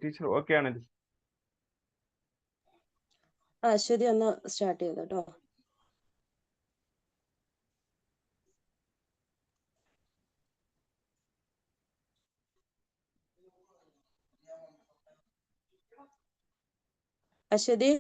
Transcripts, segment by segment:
Teacher okay ആണ്. അശ്വതി ഒന്ന് start ചെയ്തു കേട്ടോ. അശ്വതി,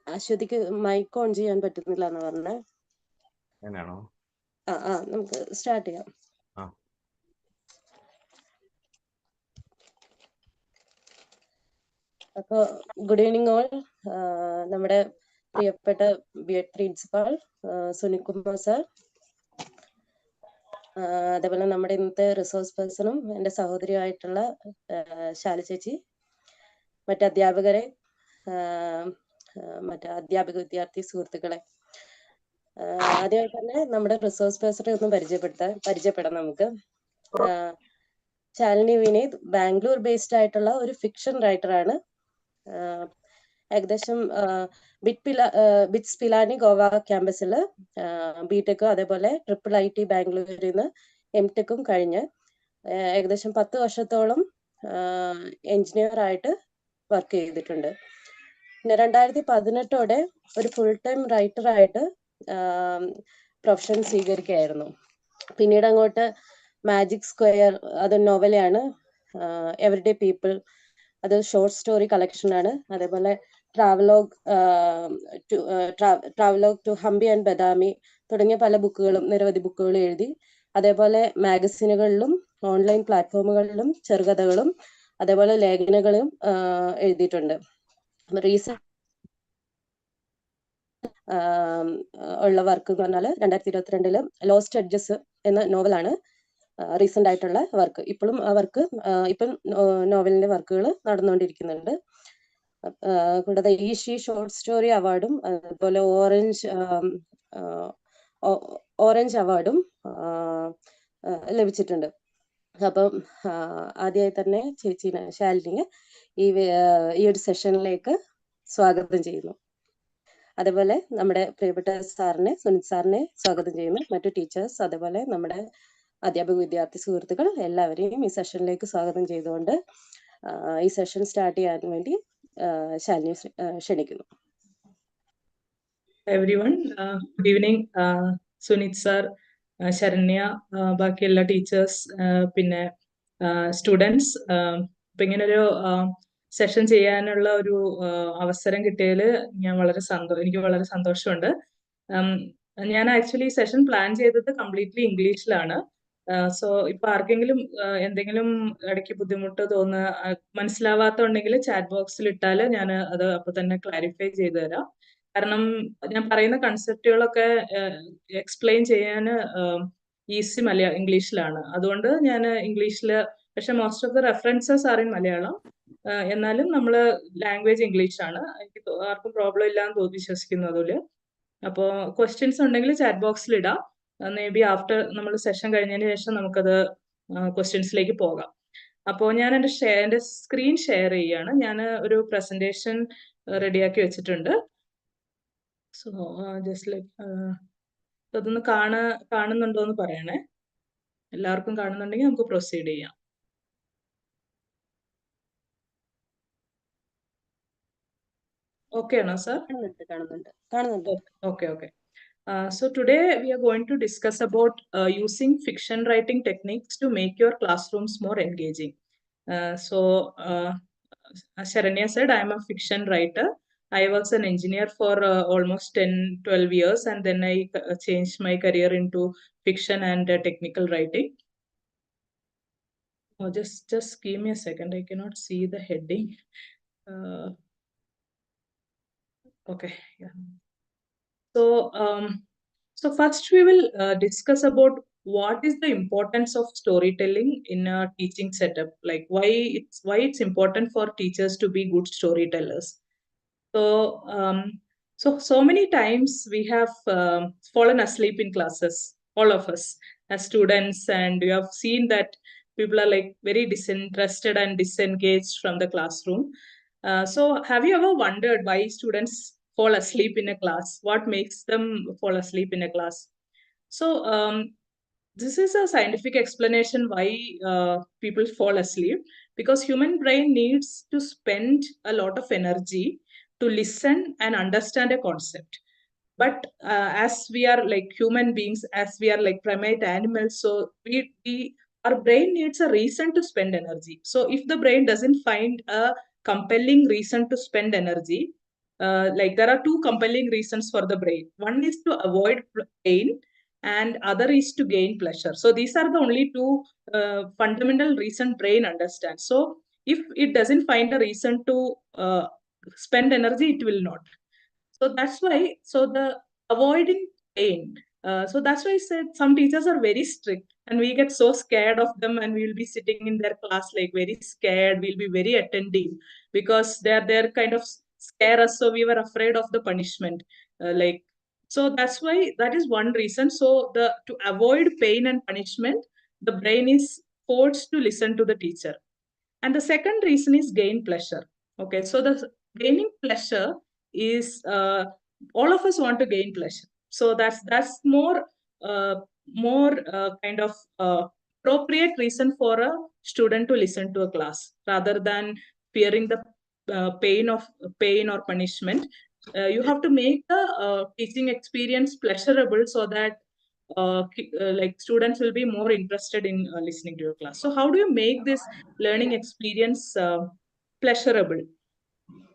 അശ്വതിക്ക് മൈക്ക് ഓൺ ചെയ്യാൻ പറ്റുന്നില്ല എന്ന് പറഞ്ഞേ. അങ്ങനെയാണോ? നമുക്ക് സ്റ്റാർട്ട് ചെയ്യാം. അപ്പൊ ഗുഡ് ഈവനിങ് ഓൾ. നമ്മുടെ പ്രിയപ്പെട്ട ബി.എഡ് പ്രിൻസിപ്പാൾ സുനിൽകുമാർ സാർ, അതേപോലെ നമ്മുടെ ഇന്നത്തെ റിസോഴ്സ് പേഴ്സണും എൻ്റെ സഹോദരിയായിട്ടുള്ള ശാലി ചേച്ചി, മറ്റധ്യാപകരെ, അധ്യാപക വിദ്യാർത്ഥി സുഹൃത്തുക്കളെ, ആദ്യമായി തന്നെ നമ്മുടെ റിസോഴ്സ് പേഴ്സണെ ഒന്ന് പരിചയപ്പെടാം നമുക്ക്. ശാലിനി വിനീത് ബാംഗ്ലൂർ ബേസ്ഡ് ആയിട്ടുള്ള ഒരു ഫിക്ഷൻ റൈറ്ററാണ്. ഏകദേശം ബിറ്റ്സ് പിലാനി ഗോവ ക്യാമ്പസിൽ ബിടെക്കും അതേപോലെ IIT ബാംഗ്ലൂരിൽ നിന്ന് MTechും കഴിഞ്ഞ് ഏകദേശം 10 വർഷത്തോളം എഞ്ചിനീയർ ആയിട്ട് വർക്ക് ചെയ്തിട്ടുണ്ട്. പിന്നെ 2018 ഒരു ഫുൾ ടൈം റൈറ്ററായിട്ട് പ്രൊഫഷൻ സ്വീകരിക്കുകയായിരുന്നു. പിന്നീട് അങ്ങോട്ട് മാജിക് സ്ക്വയർ, അത് നോവലാണ്. എവറിഡേ പീപ്പിൾ, അത് ഷോർട്ട് സ്റ്റോറി കളക്ഷൻ ആണ്. അതേപോലെ Travelogue to Hampi and Badami തുടങ്ങിയ പല ബുക്കുകളും, നിരവധി ബുക്കുകളും എഴുതി. അതേപോലെ മാഗസിനുകളിലും ഓൺലൈൻ പ്ലാറ്റ്ഫോമുകളിലും ചെറുകഥകളും അതേപോലെ ലേഖനങ്ങളും എഴുതിയിട്ടുണ്ട്. റീസെന്റ് ഉള്ള വർക്ക് എന്ന് പറഞ്ഞാൽ 2022 ലോസ്റ്റ് എഡ്ജസ് എന്ന നോവലാണ് റീസെന്റ് ആയിട്ടുള്ള വർക്ക്. ഇപ്പോഴും ആ വർക്ക് നോവലിന്റെ വർക്കുകൾ നടന്നുകൊണ്ടിരിക്കുന്നുണ്ട്. കൂടാതെ ഈഷി ഷോർട്ട് സ്റ്റോറി അവാർഡും അതുപോലെ ഓറഞ്ച് അവാർഡും ലഭിച്ചിട്ടുണ്ട്. അപ്പം ആദ്യമായി തന്നെ ചേച്ചീനെ ശാലിനിയെ ഈ ഒരു സെഷനിലേക്ക് സ്വാഗതം ചെയ്യുന്നു. അതേപോലെ നമ്മുടെ പ്രിയപ്പെട്ട സാറിനെ, സുനിൽ സാറിനെ സ്വാഗതം ചെയ്യുന്നു. മറ്റു ടീച്ചേഴ്സ്, അതേപോലെ നമ്മുടെ അധ്യാപക വിദ്യാർത്ഥി സുഹൃത്തുക്കൾ എല്ലാവരെയും ഈ സെഷനിലേക്ക് സ്വാഗതം ചെയ്തുകൊണ്ട് ഈ സെഷൻ സ്റ്റാർട്ട് ചെയ്യാൻ വേണ്ടി ശാലിനി ക്ഷണിക്കുന്നു. Everyone, good evening. Sunith sir, Saranya, ബാക്കി എല്ലാ ടീച്ചേഴ്സ്, പിന്നെ സ്റ്റുഡൻസ്. ഇപ്പൊ ഇങ്ങനൊരു സെഷൻ ചെയ്യാനുള്ള ഒരു അവസരം കിട്ടിയതിൽ എനിക്ക് വളരെ സന്തോഷമുണ്ട്. ഞാൻ ആക്ച്വലി സെഷൻ പ്ലാൻ ചെയ്തത് കംപ്ലീറ്റ്ലി ഇംഗ്ലീഷിലാണ്. സോ ഇപ്പൊ ആർക്കെങ്കിലും എന്തെങ്കിലും ഇടയ്ക്ക് ബുദ്ധിമുട്ട് മനസ്സിലാവാത്തുണ്ടെങ്കിൽ ചാറ്റ് ബോക്സിൽ ഇട്ടാൽ ഞാൻ അത് അപ്പൊ തന്നെ ക്ലാരിഫൈ ചെയ്തു തരാം. കാരണം ഞാൻ പറയുന്ന കൺസെപ്റ്റുകളൊക്കെ എക്സ്പ്ലെയിൻ ചെയ്യാൻ ഈസി ഇംഗ്ലീഷിലാണ്. അതുകൊണ്ട് ഞാൻ ഇംഗ്ലീഷിൽ, പക്ഷെ most of the references are in Malayalam. എന്നാലും നമ്മൾ ലാംഗ്വേജ് ഇംഗ്ലീഷാണ്. എനിക്ക് ആർക്കും പ്രോബ്ലം ഇല്ലാന്ന് വിശ്വസിക്കുന്നു അതില്. അപ്പോൾ ക്വസ്റ്റ്യൻസ് ഉണ്ടെങ്കിൽ ചാറ്റ് ബോക്സിൽ ഇടാം. മേ ബി ആഫ്റ്റർ നമ്മൾ സെഷൻ കഴിഞ്ഞതിന് ശേഷം നമുക്കത് ക്വസ്റ്റ്യൻസിലേക്ക് പോകാം. അപ്പോൾ ഞാൻ എൻ്റെ സ്ക്രീൻ ഷെയർ ചെയ്യാണ്. ഞാൻ ഒരു പ്രസന്റേഷൻ റെഡിയാക്കി വെച്ചിട്ടുണ്ട്. സോ ജസ്റ്റ് ലൈക്ക് അതൊന്ന് കാണുന്നുണ്ടോ എന്ന് പറയണേ. എല്ലാവർക്കും കാണുന്നുണ്ടെങ്കിൽ നമുക്ക് പ്രൊസീഡ് ചെയ്യാം. Okay, no, sir? Okay. So today we are going to discuss about using fiction writing techniques to make your classrooms more engaging. As Sharanya said, I am a fiction writer. I was an engineer for almost 10-12 years, and then I changed my career into fiction and technical writing. Just give me a second. I cannot see the heading. Okay, yeah. So first we will discuss about what is the importance of storytelling in a teaching setup, like why it's important for teachers to be good storytellers. So many times we have fallen asleep in classes, all of us as students, and you have seen that people are like very disinterested and disengaged from the classroom. So have you ever wondered why students fall asleep in a class? What makes them fall asleep in a class? So this is a scientific explanation why people fall asleep, because human brain needs to spend a lot of energy to listen and understand a concept. But as we are like human beings, as we are like primate animals, so we our brain needs a reason to spend energy. So if the brain doesn't find a compelling reason to spend energy, like there are two compelling reasons for the brain. One is to avoid pain, and other is to gain pleasure. So these are the only two fundamental reason brain understands. So if it doesn't find a reason to spend energy, it will not. So that's why, so the avoiding pain. So that's why I said some teachers are very strict, and we get so scared of them, and we will be sitting in their class like very scared. We'll be very attentive because they're kind of scare us. So we were afraid of the punishment. Like, so that's why that is one reason. So the to avoid pain and punishment, the brain is forced to listen to the teacher. And the second reason is gain pleasure. Okay, so the gaining pleasure is all of us want to gain pleasure. So that's more kind of appropriate reason for a student to listen to a class rather than fearing the pain or punishment. You have to make the teaching experience pleasurable so that like students will be more interested in listening to your class. So how do you make this learning experience pleasurable?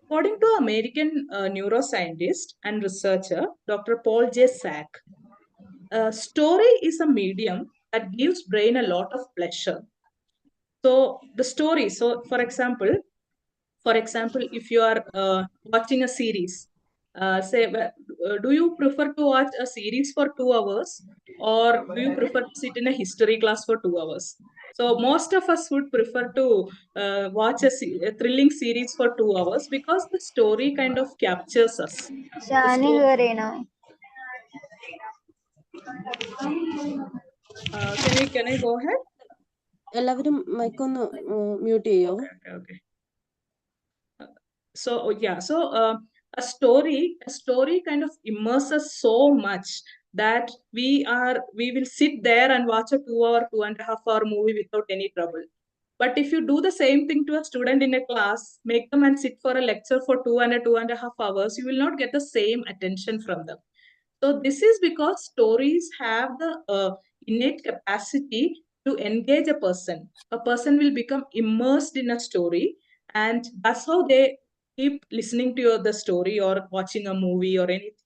According to American neuroscientist and researcher Dr. Paul J. Sack, story is a medium that gives brain a lot of pleasure. So the story, so for example, if you are watching a series, do you prefer to watch a series for 2 hours, or do you prefer to sit in a history class for 2 hours? So most of us would prefer to watch a thrilling series for 2 hours because the story kind of captures us. The Shani story. Garena. Can I go ahead? എല്ലാവരും മൈക്കൊന്ന് mute ചെയ്യോ? Okay. So yeah, so a story kind of immerses so much that we will sit there and watch a 2 hour, 2.5 hour movie without any trouble. But if you do the same thing to a student in a class, make them and sit for a lecture for 2.5 hours, you will not get the same attention from them. So this is because stories have the innate capacity to engage a person. A person will become immersed in a story, and that's how they keep listening to the story or watching a movie or anything.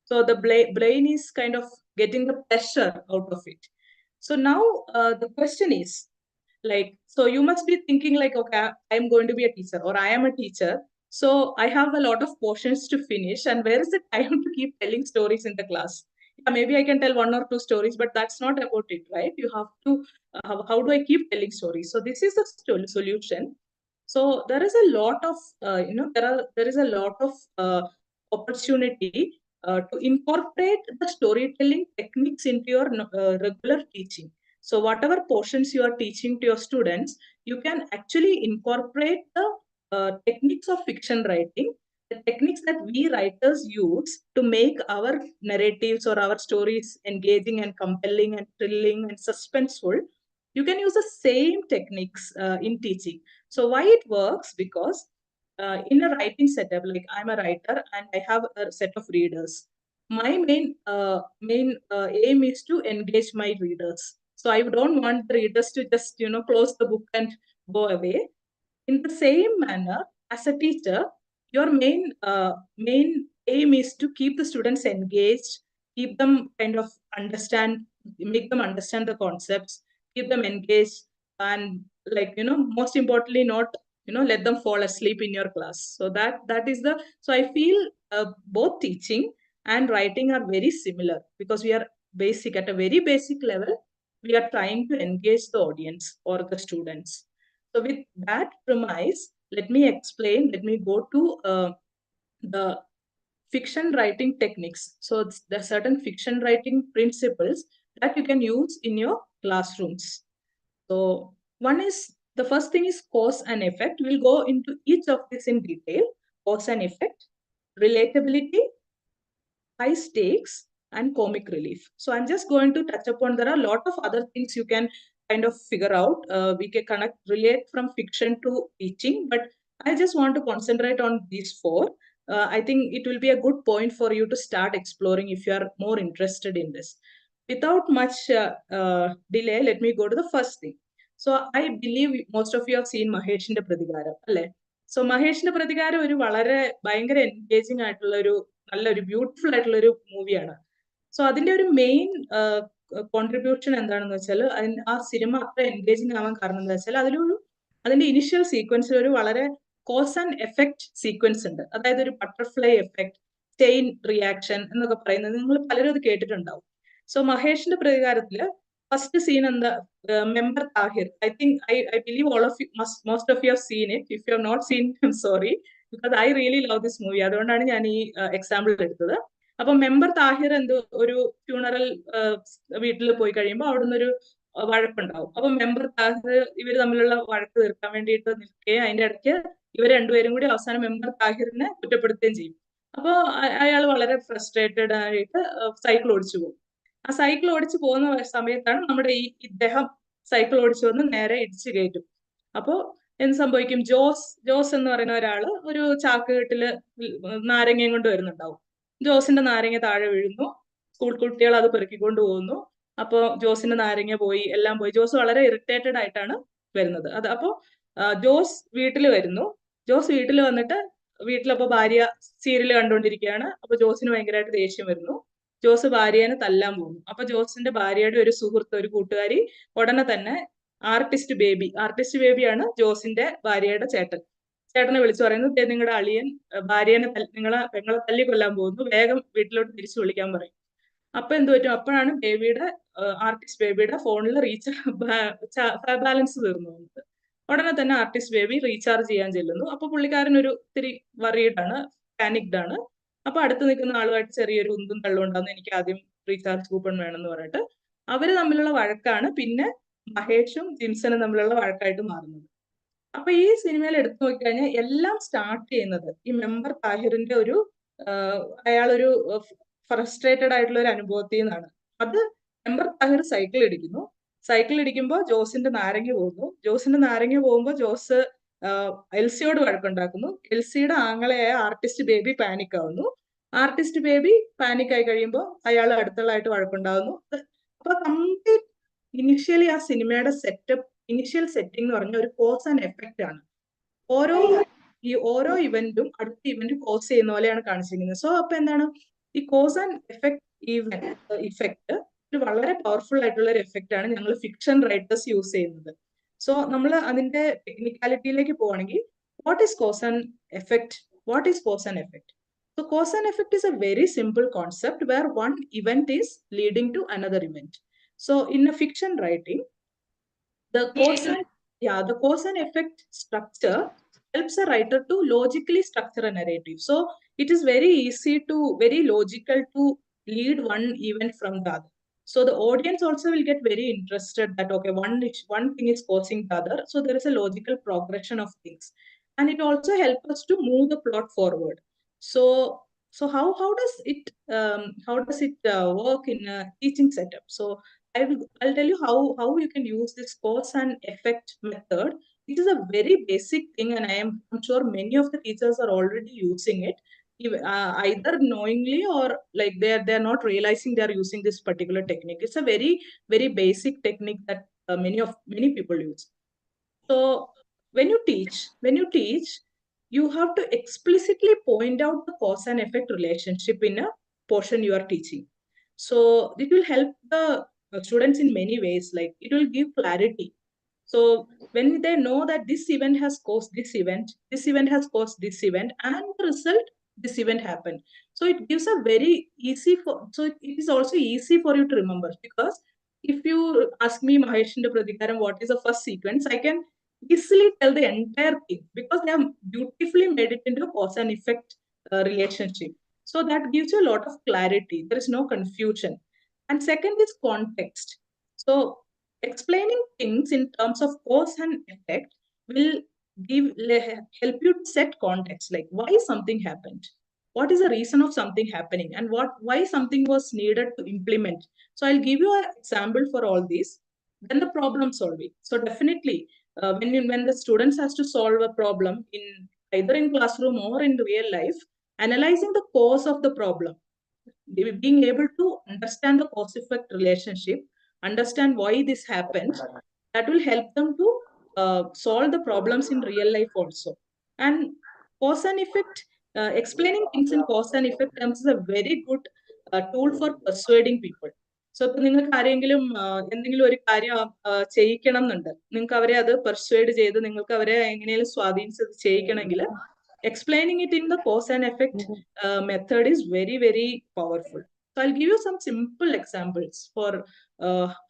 So the brain is kind of getting the pleasure out of it. So now the question is, like, so you must be thinking like, okay, I'm going to be a teacher, or I am a teacher, so I have a lot of portions to finish, and where is the time to keep telling stories in the class? Yeah, maybe I can tell one or two stories, but that's not about it, right? You have to how do I keep telling stories? So this is the solution. So there is a lot of there is a lot of opportunity to incorporate the storytelling techniques into your regular teaching. So whatever portions you are teaching to your students, you can actually incorporate the techniques of fiction writing, the techniques that we writers use to make our narratives or our stories engaging and compelling and thrilling and suspenseful. You can use the same techniques in teaching. So why it works? Because in a writing setup, like I'm a writer and I have a set of readers. My main aim is to engage my readers. So I don't want the readers to just close the book and go away. In the same manner, as a teacher, your main aim is to keep the students engaged, keep them kind of make them understand the concepts, keep them engaged, and like most importantly, not let them fall asleep in your class. So that is the so I feel both teaching and writing are very similar, because we are basic at a very basic level. We are trying to engage the audience or the students. So with that premise, let me go to the fiction writing techniques. So there are certain fiction writing principles that you can use in your classrooms. So the first thing is cause and effect. We'll go into each of this in detail. Cause and effect, relatability, high stakes, and comic relief. So I'm just going to touch upon, there are a lot of other things you can kind of figure out. We can relate from fiction to teaching, but I just want to concentrate on these four. I think it will be a good point for you to start exploring if you are more interested in this. Without much delay, let me go to the first thing. So I believe most of you have seen Maheshinte Pratikaram, alle? So Maheshinte Pratikaram ഒരു വളരെ ഭയങ്കര engaging ആയിട്ടുള്ള ഒരു നല്ലൊരു beautiful ആയിട്ടുള്ള ഒരു മൂവിയാണ്. So അതിന്റെ ഒരു മെയിൻ കോൺട്രിബ്യൂഷൻ എന്താണെന്ന് വെച്ചാൽ ആ സിനിമ അത്ര എൻഗേജിങ് ആവാൻ കാരണം എന്താ വെച്ചാൽ അതിന്റെ ഇനിഷ്യൽ സീക്വൻസിൽ ഒരു വളരെ കോസ് ആൻഡ് എഫക്ട് സീക്വൻസ് ഉണ്ട്. അതായത് ഒരു ബട്ടർഫ്ലൈ എഫക്ട്, ചെയിൻ റിയാക്ഷൻ എന്നൊക്കെ പറയുന്നത് നിങ്ങൾ പലരും അത് കേട്ടിട്ടുണ്ടാവും. സോ മഹേഷിന്റെ പ്രതികാരത്തില് ഫസ്റ്റ് സീൻ എന്താ, member Thahir. I believe all of you, most of you have seen it. If you have not seen it, I'm sorry, because I really love this movie. അതുകൊണ്ടാണ് ഞാൻ ഈ എക്സാമ്പിൾ എടുത്തത്. അപ്പൊ മെമ്പർ താഹിർ ഒരു funeral വീട്ടിൽ പോയി കഴിയുമ്പോൾ അവിടുന്ന് ഒരു വഴക്കുണ്ടാവും. അപ്പൊ മെമ്പർ താഹിർ ഇവർ തമ്മിലുള്ള വഴക്ക് തീർക്കാൻ വേണ്ടിയിട്ട് നിൽക്കുകയും അതിന്റെ ഇടയ്ക്ക് ഇവർ രണ്ടുപേരും കൂടി അവസാനം മെമ്പർ താഹിറിനെ കുറ്റപ്പെടുത്തുകയും ചെയ്യും. അപ്പോൾ അയാൾ വളരെ ഫ്രസ്ട്രേറ്റഡ് ആയിട്ട് സൈക്കിൾ ഓടിച്ചു പോകും. ആ സൈക്കിൾ ഓടിച്ചു പോകുന്ന സമയത്താണ് നമ്മുടെ ഇദ്ദേഹം സൈക്കിൾ ഓടിച്ചു വന്ന് നേരെ ഇടിച്ചു കയറ്റും. അപ്പോ എന്ത് സംഭവിക്കും? ജോസ് എന്ന് പറയുന്ന ഒരാള് ഒരു ചാക്കുകെട്ടില് നാരങ്ങയും കൊണ്ട് വരുന്നുണ്ടാവും. ജോസിന്റെ നാരങ്ങ താഴെ വീഴുന്നു. സ്കൂൾ കുട്ടികൾ അത് പെറുക്കിക്കൊണ്ട് പോകുന്നു. അപ്പോ ജോസിന്റെ നാരങ്ങ പോയി, എല്ലാം പോയി. ജോസ് വളരെ ഇറിറ്റേറ്റഡ് ആയിട്ടാണ് വരുന്നത്. അപ്പോ ജോസ് വീട്ടിൽ വരുന്നു. ജോസ് വീട്ടിൽ വന്നിട്ട് വീട്ടിലപ്പോ ഭാര്യ സീരിയൽ കണ്ടുകൊണ്ടിരിക്കുകയാണ്. അപ്പൊ ജോസിന് ഭയങ്കരമായിട്ട് ദേഷ്യം വരുന്നു. ജോസ് ഭാര്യനെ തല്ലാൻ പോകുന്നു. അപ്പൊ ജോസിന്റെ ഭാര്യയുടെ ഒരു സുഹൃത്ത്, ഒരു കൂട്ടുകാരി ഉടനെ തന്നെ ആർട്ടിസ്റ്റ് ബേബിയാണ് ജോസിന്റെ ഭാര്യയുടെ ചേട്ടനെ വിളിച്ചു പറയുന്നു, നിങ്ങളുടെ അളിയൻ ഭാര്യനെ പെങ്ങളെ തല്ലിക്കൊല്ലാൻ പോകുന്നു, വേഗം വീട്ടിലോട്ട് തിരിച്ചു വിളിക്കാൻ പറയും. അപ്പൊ എന്ത് പറ്റും? അപ്പോഴാണ് ആർട്ടിസ്റ്റ് ബേബിയുടെ ഫോണിൽ ബാലൻസ് തീർന്നു പോകുന്നത്. ഉടനെ തന്നെ ആർട്ടിസ്റ്റ് ബേബി റീചാർജ് ചെയ്യാൻ ചെല്ലുന്നു. അപ്പൊ പുള്ളിക്കാരൻ ഒരു ഇത്തിരി വറീഡാണ്, പാനിക്ഡ് ആണ്. അപ്പൊ അടുത്ത് നിൽക്കുന്ന ആളുമായിട്ട് ചെറിയൊരു ഉന്തും തള്ളും ഉണ്ടാകുന്നു, എനിക്ക് ആദ്യം റീചാർജ് കൂപ്പൺ വേണമെന്ന് പറഞ്ഞിട്ട് അവര് തമ്മിലുള്ള വഴക്കാണ് പിന്നെ മഹേഷും ജിംസനും തമ്മിലുള്ള വഴക്കായിട്ട് മാറുന്നത്. അപ്പൊ ഈ സിനിമയിൽ എടുത്തു നോക്കിക്കഴിഞ്ഞാൽ എല്ലാം സ്റ്റാർട്ട് ചെയ്യുന്നത് ഈ മെമ്പർ താഹിറിന്റെ അയാളൊരു ഫ്രസ്ട്രേറ്റഡ് ആയിട്ടുള്ള ഒരു അനുഭവത്തിൽ നിന്നാണ്. അത് മെമ്പർ താഹിർ സൈക്കിൾ ഇടിക്കുമ്പോൾ ജോസിന്റെ നാരങ്ങ പോകുമ്പോൾ ജോസ് എൽസിയോട് വഴക്കുണ്ടാക്കുന്നു. എൽസിയുടെ ആങ്ങളെയായ ആർട്ടിസ്റ്റ് ബേബി പാനിക് ആവുന്നു. ആർട്ടിസ്റ്റ് ബേബി പാനിക് ആയി കഴിയുമ്പോൾ അയാൾ അടുത്തുള്ളതായിട്ട് വഴക്കുണ്ടാവുന്നു. അപ്പൊ കംപ്ലീറ്റ് ഇനിഷ്യലി ആ സിനിമയുടെ ഇനിഷ്യൽ സെറ്റിംഗ് എന്ന് പറഞ്ഞ ഒരു കോസ് ആൻഡ് എഫക്റ്റ് ആണ്. ഓരോ ഇവന്റും അടുത്ത ഇവന്റ് കോസ് ചെയ്യുന്ന പോലെയാണ് കാണിച്ചിരിക്കുന്നത്. സോ അപ്പൊ എന്താണ് ഈ കോസ് ആൻഡ് ഇഫക്റ്റ് ഒരു വളരെ പവർഫുൾ ആയിട്ടുള്ള ഒരു എഫക്റ്റ് ആണ് ഞങ്ങൾ ഫിക്ഷൻ റൈറ്റേഴ്സ് യൂസ് ചെയ്യുന്നത്. സോ നമ്മൾ അതിന്റെ ടെക്നിക്കാലിറ്റിയിലേക്ക് പോവാണെങ്കിൽ what is cause and effect? So cause and effect is a very simple concept where one event is leading to another event. So in a fiction writing, the cause and effect structure helps a writer to logically structure a narrative. So it is very logical to lead one event from the other. So the audience also will get very interested that, okay, one thing is causing the other. So there is a logical progression of things. And it also helps us to move the plot forward. So how does it work in a teaching setup? So I'll tell you how you can use this cause and effect method. It is a very basic thing, and I'm sure many of the teachers are already using it, either knowingly or like they're not realizing they're using this particular technique. It's a very, very basic technique that many people use. So when you teach, you have to explicitly point out the cause and effect relationship in a portion you are teaching. So it will help the students in many ways. Like it will give clarity. So when they know that this event has caused this event has caused this event, and the result, this event happened. So it gives a very it is also easy for you to remember, because if you ask me Maheshinte Pratikaram what is the first sequence, I can easily tell the entire thing because they have beautifully made it into a cause and effect relationship. So that gives you a lot of clarity. There is no confusion. And second is context. So explaining things in terms of cause and effect will help you to set context, like why something happened, what is the reason of something happening, and why something was needed to implement. So I'll give you an example for all these. Then the problem solving. So definitely, when the students has to solve a problem in either in classroom or in real life, analyzing the cause of the problem, being able to understand the cause effect relationship, understand why this happened, that will help them to solve the problems in real life also. And cause and effect, explaining things in cause and effect terms is a very good tool for persuading people. So ഇപ്പൊ നിങ്ങൾക്ക് ആരെങ്കിലും എന്തെങ്കിലും ഒരു കാര്യം ചെയ്യിക്കണം എന്നുണ്ട്, നിങ്ങൾക്ക് അവരെ അത് പെർsuade ചെയ്ത് നിങ്ങൾക്ക് അവരെ എങ്ങനെയും സ്വാധീനിച്ച് ചെയ്യിക്കണമെങ്കിൽ explaining it in the cause and effect method is very, very powerful. So I'll give you some simple examples for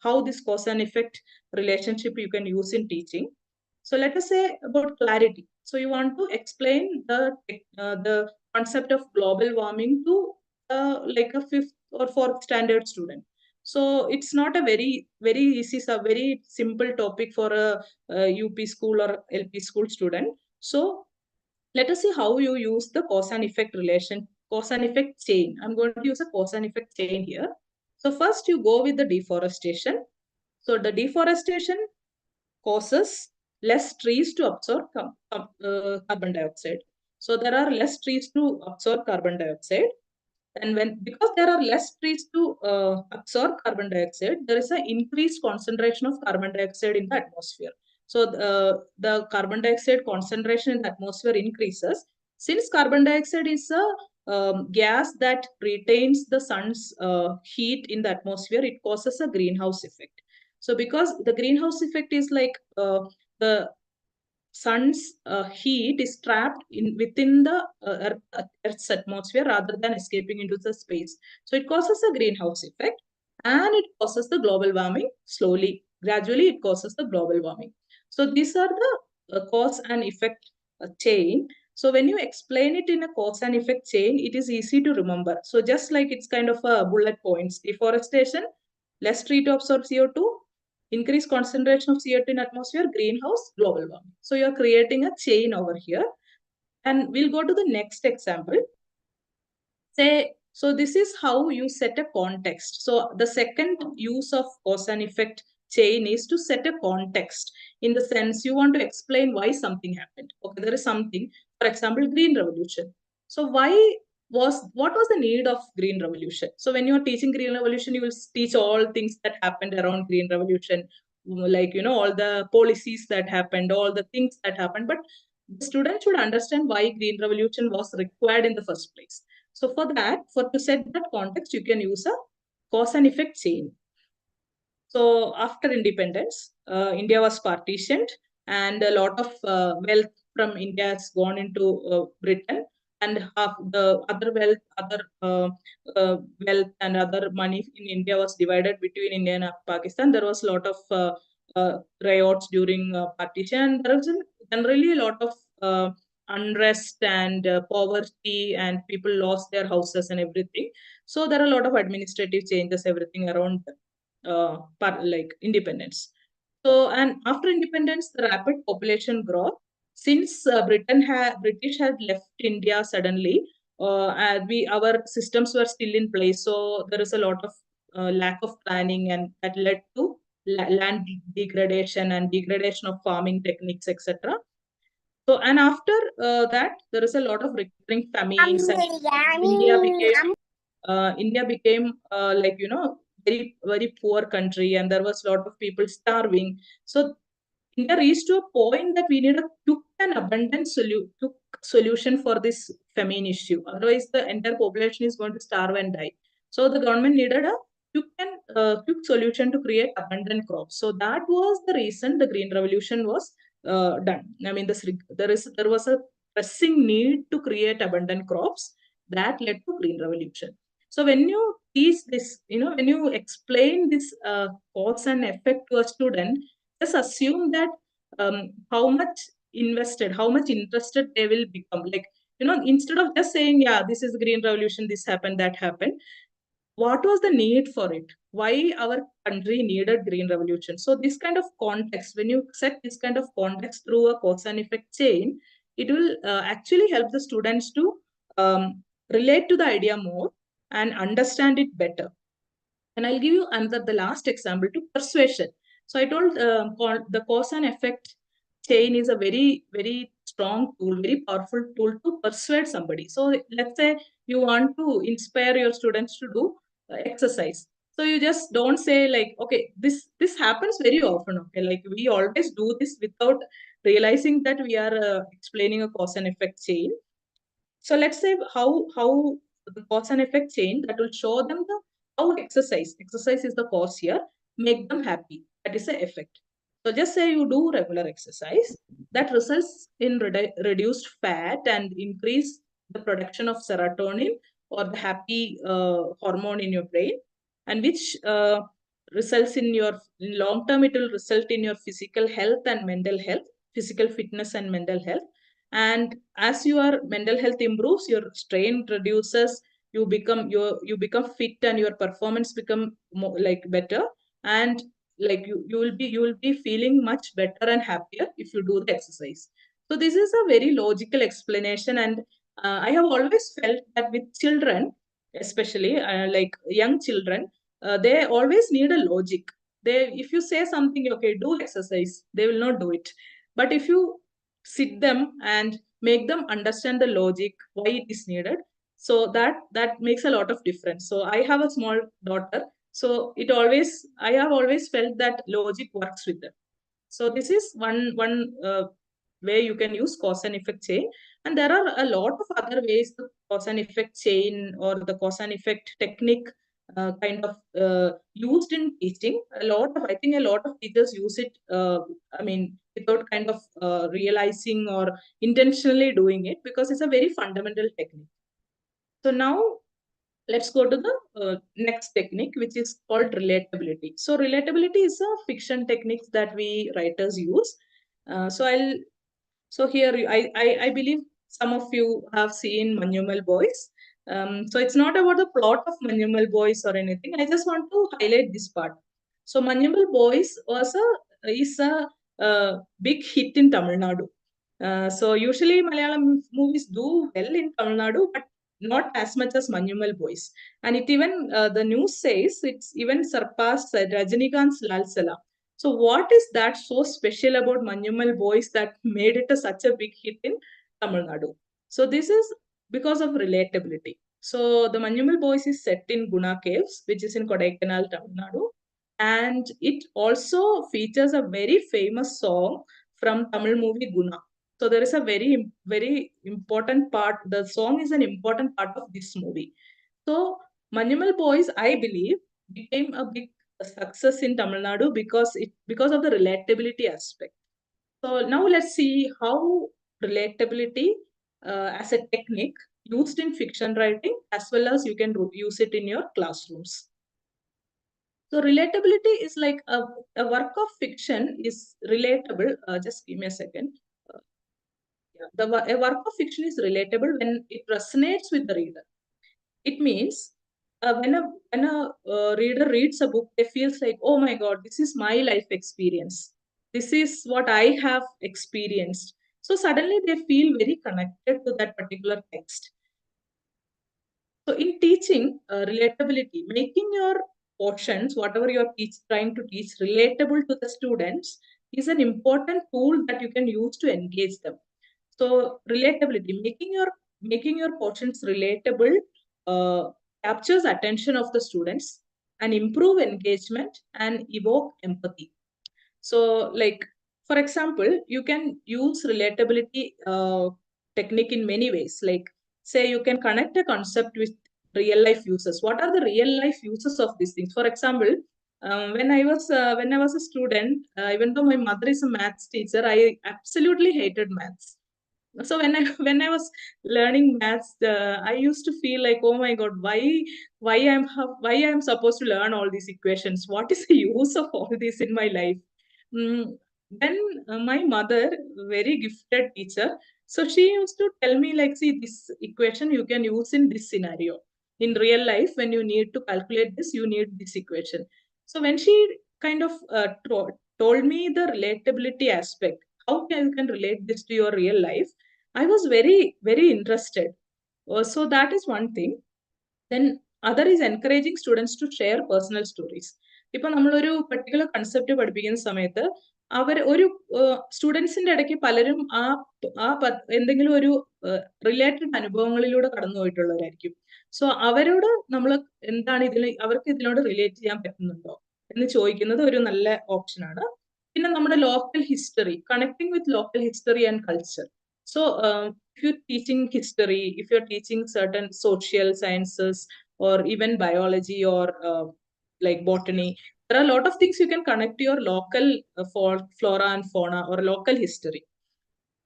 how this cause and effect relationship you can use in teaching. So let us say about clarity. So you want to explain the concept of global warming to like a 5th or 4th standard student. So it's not a very, very easy, it's a very simple topic for a UP school or LP school student. So let us see how you use the cause and effect cause and effect chain. I'm going to use a cause and effect chain here. So first you go with the deforestation. So the deforestation causes less trees to absorb carbon dioxide. So there are less trees to absorb carbon dioxide. And because there are less trees to absorb carbon dioxide, there is an increased concentration of carbon dioxide in the atmosphere. So the carbon dioxide concentration in the atmosphere increases. Since carbon dioxide is a gas that retains the sun's heat in the atmosphere, it causes a greenhouse effect. So because the greenhouse effect is like the sun's heat is trapped within the Earth's atmosphere rather than escaping into the space. So it causes a greenhouse effect and it causes the global warming slowly. Gradually, it causes the global warming. So these are the cause and effect chain. So when you explain it in a cause and effect chain, it is easy to remember. So just like it's kind of a bullet points: deforestation, less tree to absorb CO2, increased concentration of CO2 in atmosphere, greenhouse, global warming. So you're creating a chain over here. And we'll go to the next example. Say, so this is how you set a context. So the second use of cause and effect chain is to set a context, in the sense you want to explain why something happened. Okay, there is something, for example, green revolution. So what was the need of green revolution? So when you're teaching green revolution, you will teach all things that happened around green revolution, like, all the policies that happened, all the things that happened. But the student should understand why green revolution was required in the first place. So for that, to set that context, you can use a cause and effect chain. So after independence, India was partitioned and a lot of wealth from India has gone into Britain, and half the other wealth and other money in India was divided between India and Pakistan. There was a lot of riots during partition. There was generally a lot of unrest and poverty, and people lost their houses and everything. So there are a lot of administrative changes, everything around like independence. So, and after independence, the rapid population growth. Since British had left India suddenly, our systems were still in place. So there is a lot of lack of planning, and that led to land degradation and degradation of farming techniques, etc. So, and after that, there is a lot of recurring famines, and India became like, very, very poor country, and there was a lot of people starving. So India reached to a point that we need a quick and abundant solution for this famine issue. Otherwise, the entire population is going to starve and die. So the government needed a quick solution to create abundant crops. So that was the reason the Green Revolution was done. I mean, there was a pressing need to create abundant crops that led to Green Revolution. So when you teach this, when you explain this cause and effect to a student, just assume that how much invested, how much interested they will become. Like, instead of just saying, yeah, this is green revolution, this happened, that happened, what was the need for it? Why our country needed green revolution? So this kind of context, when you set this kind of context through a cause and effect chain, it will actually help the students to relate to the idea more and understand it better. And I'll give you the last example to persuasion. So I told the cause and effect chain is a very, very strong tool, very powerful tool to persuade somebody. So let's say you want to inspire your students to do exercise. So you just don't say like, okay, this happens very often. Okay, like we always do this without realizing that we are explaining a cause and effect chain. So let's say how the cause and effect chain that will show them how exercise is the cause here, make them happy. That is the effect. So just say you do regular exercise, that results in reduced fat and increase the production of serotonin or the happy hormone in your brain, and which results in long term, it will result in your physical health and mental health, physical fitness and mental health. And as your mental health improves, your strain reduces, you become fit and your performance become more, like better, and like you will be feeling much better and happier if you do the exercise. So this is a very logical explanation, and I have always felt that with children, especially like young children, they always need a logic. If you say something, okay, do exercise, they will not do it. But if you sit them and make them understand the logic why it is needed, so that makes a lot of difference. So I have a small daughter, so I have always felt that logic works with them. So this is one way you can use cause and effect chain, and there are a lot of other ways the cause and effect chain or the cause and effect technique kind of used in teaching. I think a lot of teachers use it. I mean, without kind of realizing or intentionally doing it, because it's a very fundamental technique. So now let's go to the next technique, which is called relatability. So relatability is a fiction technique that we writers use. So here I believe some of you have seen Manumal Boys. So it's not about the plot of Manumal Boys or anything. I just want to highlight this part. So Manumal Boys is a big hit in Tamil Nadu. So usually Malayalam movies do well in Tamil Nadu, but not as much as Manumal Boys. And it even the news says it's even surpassed Rajinikanth's Lal Salam. So what is that so special about Manumal Boys that made it such a big hit in Tamil Nadu? So this is because of relatability. So the Manumal Boys is set in Guna Caves, which is in Kodaikanal, Tamil Nadu. And it also features a very famous song from Tamil movie Guna. So there is a very, very important part. The song is an important part of this movie. So Manumal Boys, I believe, became a big success in Tamil Nadu because of the relatability aspect. So now let's see how relatability as a technique used in fiction writing, as well as you can use it in your classrooms. So relatability is like a work of fiction is relatable. Just give me a second. A work of fiction is relatable when it resonates with the reader. It means when a reader reads a book, they feels like, oh my God, this is my life experience. This is what I have experienced. So suddenly they feel very connected to that particular text. So in teaching, relatability, making your portions, whatever you're trying to teach, relatable to the students is an important tool that you can use to engage them. So relatability, making your portions relatable, captures attention of the students and improve engagement and evoke empathy. So like, for example, you can use relatability technique in many ways. Like say you can connect a concept with real life users. What are the real life uses of these things? For example, when I was a student, even though my mother is a maths teacher, I absolutely hated maths. So when I was learning maths, I used to feel like, oh my God, why I'm supposed to learn all these equations? What is the use of all this in my life? when my mother, very gifted teacher, so she used to tell me like, see, this equation you can use in this scenario. In real life, when you need to calculate this, you need this equation. So when she kind of told me the relatability aspect, how you can relate this to your real life, I was very, very interested. So that is one thing. Then other is encouraging students to share personal stories. ഇപ്പൊ നമ്മളൊരു particular concept പഠിപ്പിക്കുന്ന സമയത്ത് അവർ ഒരു സ്റ്റുഡൻസിന്റെ ഇടയ്ക്ക് പലരും എന്തെങ്കിലും ഒരു related അനുഭവങ്ങളിലൂടെ കടന്നു പോയിട്ടുള്ളവരായിരിക്കും. സോ അവരോട് നമ്മൾ എന്താണ് അവർക്ക് ഇതിനോട് റിലേറ്റ് ചെയ്യാൻ പറ്റുന്നുണ്ടോ എന്ന് ചോദിക്കുന്നത് ഒരു നല്ല ഓപ്ഷനാണ്. പിന്നെ നമ്മുടെ local history, connecting with local history and culture. So if you're teaching history, if you're teaching certain social sciences or even biology or like botany, there are a lot of things you can connect to your local flora and fauna or local history.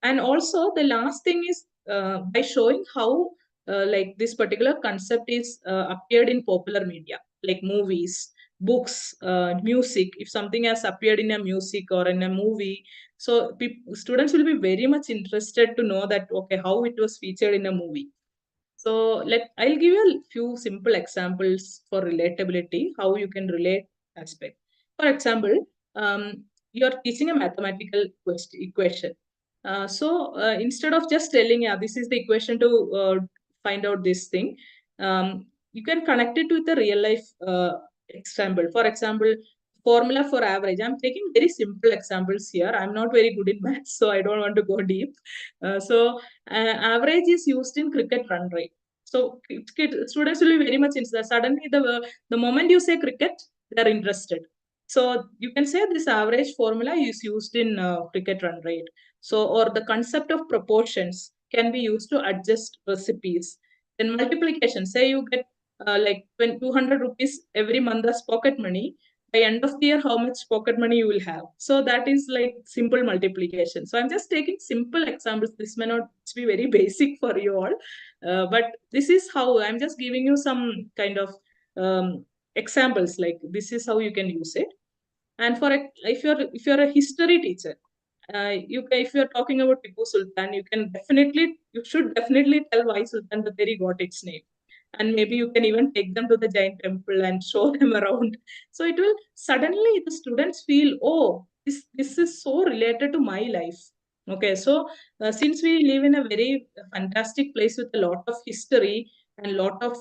And also the last thing is by showing how like this particular concept is appeared in popular media like movies, books, music. If something has appeared in a music or in a movie, so students will be very much interested to know that, okay, how it was featured in a movie. So I'll give you a few simple examples for relatability, how you can relate aspect. For example, you're teaching a mathematical equation. Instead of just telling, yeah, this is the equation to find out this thing, you can connect it with a real life example. For example, formula for average. I'm taking very simple examples here. I'm not very good in maths, so I don't want to go deep. Average is used in cricket run rate. So students will be very much interested. Suddenly, the moment you say cricket, they're interested. So you can say this average formula is used in cricket run rate. So, or the concept of proportions can be used to adjust recipes. Then multiplication, say you get like when 200 rupees every month as pocket money, by end of the year, how much pocket money you will have. So that is like simple multiplication. So I'm just taking simple examples. This may not be very basic for you all, but this is how I'm just giving you some kind of examples. Like this is how you can use it. And for if you're a history teacher, if you're talking about Tipu Sultan, you should definitely tell why Sultan Bathery got its name. And maybe you can even take them to the Jain temple and show them around. So it will suddenly the students feel, oh, this is so related to my life. Okay, so since we live in a very fantastic place with a lot of history and lot of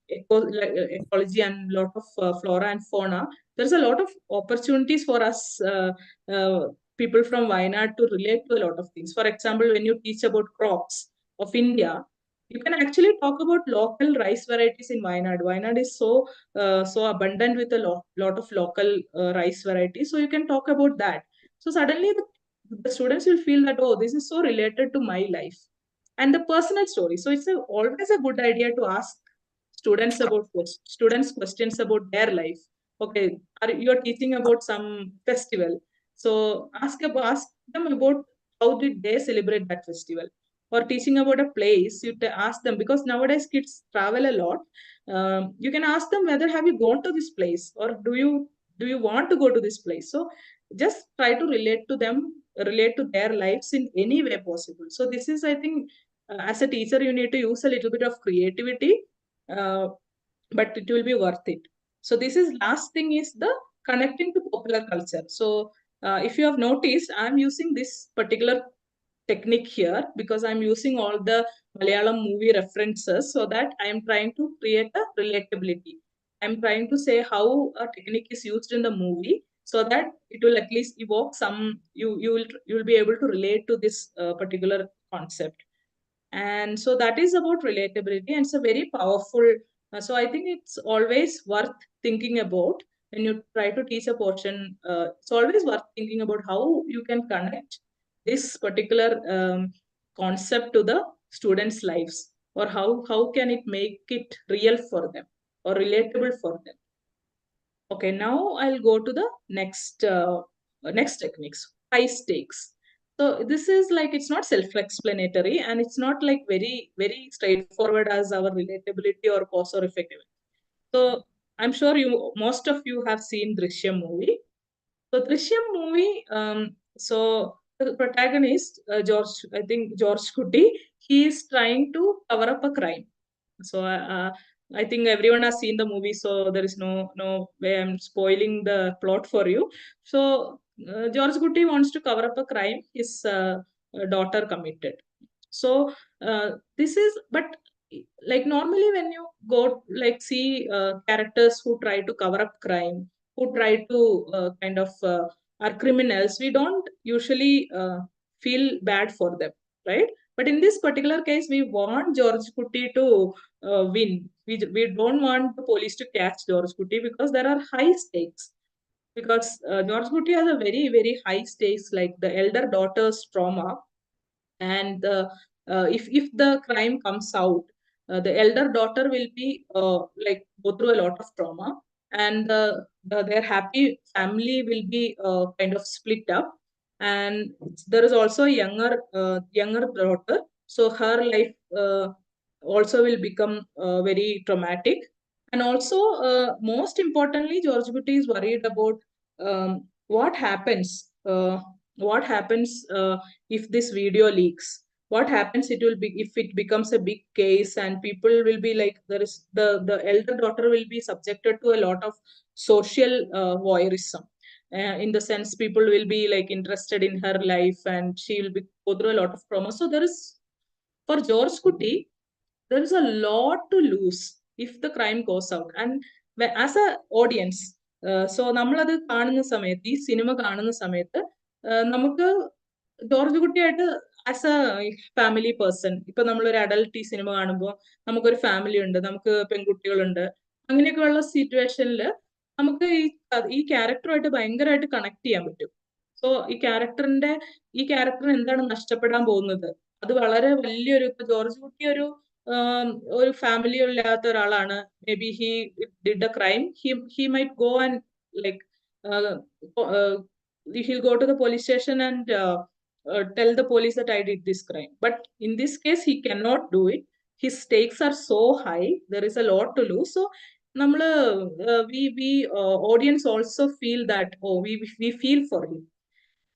ecology and lot of flora and fauna, there's a lot of opportunities for us people from Wayanad to relate to a lot of things. For example, when you teach about crops of India, you can actually talk about local rice varieties in Wayanad. Wayanad is so abundant with a lot of local rice varieties. So you can talk about that. So suddenly the students will feel that, oh, this is so related to my life. And the personal story. So it's always a good idea to ask students questions about their life. Okay, you're teaching about some festival. So ask them about how did they celebrate that festival. Or teaching about a place, you ask them, because nowadays kids travel a lot. You can ask them whether have you gone to this place, or do you want to go to this place. So just try to relate to their lives in any way possible. So this is, I think, as a teacher, you need to use a little bit of creativity, uh, but it will be worth it. So this is last thing is the connecting to popular culture. So if you have noticed, I'm using this particular technique here because I'm using all the Malayalam movie references, so that I am trying to create a relatability. I'm trying to say how a technique is used in the movie, so that it will at least evoke some, you will be able to relate to this particular concept. And so that is about relatability, and it's a very powerful, so I think it's always worth thinking about when you try to teach a portion. It's always worth thinking about how you can connect this particular concept to the students' lives, or how can it make it real for them or relatable for them. Okay, now I'll go to the next techniques, high stakes. So this is like, it's not self-explanatory, and it's not like very, very straightforward as our relatability or cause or effect. So I'm sure most of you have seen Drishyam movie. So Drishyam movie, So the protagonist, I think George Kutti, he is trying to cover up a crime. So I think everyone has seen the movie, so there is no way I'm spoiling the plot for you. So George Kutti wants to cover up a crime his daughter committed. So this is, but like normally when you go like see characters who try to cover up crime, who try to kind of are criminals, we don't usually feel bad for them, right? But in this particular case, we want George Kutti to win. We don't want the police to catch George Kutti because there are high stakes. Because George Kutti has a very, very high stakes, like the elder daughter's trauma, and if the crime comes out, the elder daughter will be like go through a lot of trauma, and their happy family will be kind of split up, and there is also a younger daughter, so her life also will become very traumatic. And also most importantly, George Gutti is worried about what happens if this video leaks. What happens it will be if it becomes a big case, and people will be like, there is the elder daughter will be subjected to a lot of social voyeurism, in the sense people will be like interested in her life, and she will be go through a lot of trauma. So there is, for George Kutti, there is a lot to lose if the crime goes out. And as a audience, so നമ്മളത് കാണുന്ന സമയത്ത്, ഈ cinema കാണുന്ന സമയത്ത് നമുക്ക് George കുട്ടിയായിട്ട് as A family person, ഇപ്പൊ നമ്മളൊരു അഡൽട്ട് ഈ സിനിമ കാണുമ്പോൾ നമുക്കൊരു ഫാമിലി ഉണ്ട്, നമുക്ക് പെൺകുട്ടികളുണ്ട്, അങ്ങനെയൊക്കെയുള്ള സിറ്റുവേഷനിൽ നമുക്ക് ഈ ക്യാരക്ടറുമായിട്ട് ഭയങ്കരമായിട്ട് കണക്ട് ചെയ്യാൻ പറ്റും. സോ ഈ ക്യാരക്ടറിന് എന്താണ് നഷ്ടപ്പെടാൻ പോകുന്നത്, അത് വളരെ വലിയൊരു, ഇപ്പൊ ജോർജ് കുട്ടി ഒരു ഫാമിലി ഇല്ലാത്ത ഒരാളാണ്. May be he did A crime, he might go and like he'll go to the police station and tell the police that I did this crime. But in this case, he cannot do it. His stakes are so high. There is a lot to lose. So, we audience also feel that, oh, we feel for him.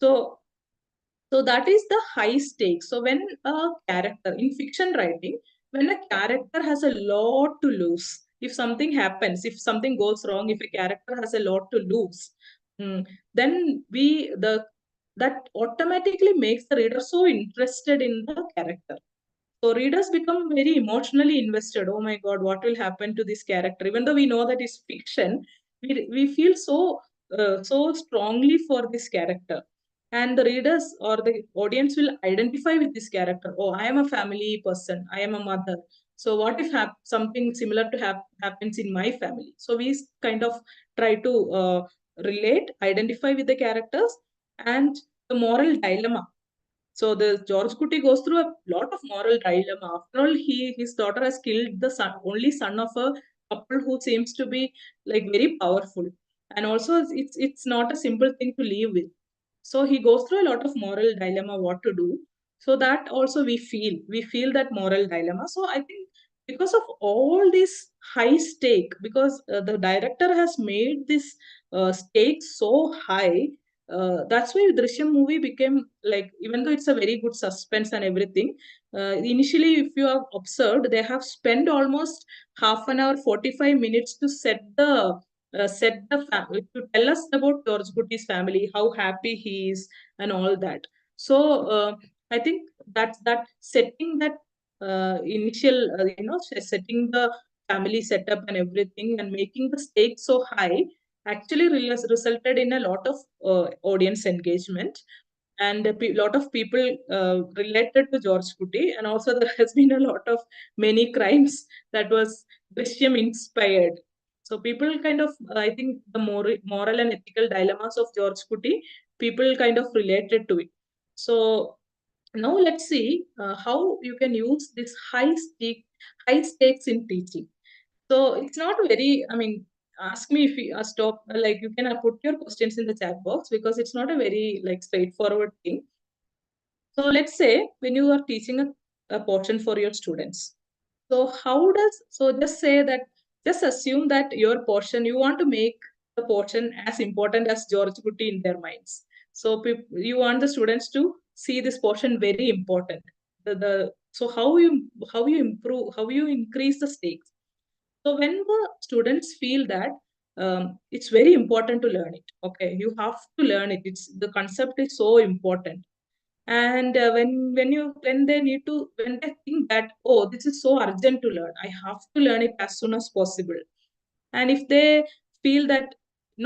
So that is the high stakes. So when a character in fiction writing, when a character has a lot to lose, if something happens, if something goes wrong, if a character has a lot to lose, then that automatically makes the reader so interested in the character. So readers become very emotionally invested. Oh my God, what will happen to this character? Even though we know that it's fiction, we feel so strongly for this character, and the readers or the audience will identify with this character. Oh, I am a family person, I am a mother, so what if something similar to happens in my family? So we kind of try to relate, identify with the characters. And the moral dilemma, so the George Kutti goes through a lot of moral dilemma. After all, his daughter has killed the only son of a couple who seems to be like very powerful, and also it's not a simple thing to live with. So he goes through a lot of moral dilemma, what to do. So that also we feel that moral dilemma. So I think because of all this high stake, because the director has made this stake so high, that's why Drishyam movie became like, even though it's a very good suspense and everything, initially if you have observed, they have spent almost half an hour, 45 minutes to set the family, to tell us about George Kutti's family, how happy he is, and all that. So I think that setting that initial, setting the family setup and everything, and making the stakes so high, actually resulted in a lot of audience engagement, and a lot of people related to George Kutti, and also there has been a lot of many crimes that was Drishyam inspired. So people kind of, I think the moral and ethical dilemmas of George Kutti, people kind of related to it. So now let's see how you can use this high stakes in teaching. So it's not very, I mean, ask me if you stop, like you can put your questions in the chat box, because it's not a very like straightforward thing. So let's say when you are teaching a portion for your students. So just assume that your portion, you want to make the portion as important as George Kutti in their minds. So you want the students to see this portion very important. So how you improve, how you increase the stakes. So when the students feel that it's very important to learn it, okay, you have to learn it. It's the concept is so important, and when they need to, when they think that, oh, this is so urgent to learn, I have to learn it as soon as possible, and if they feel that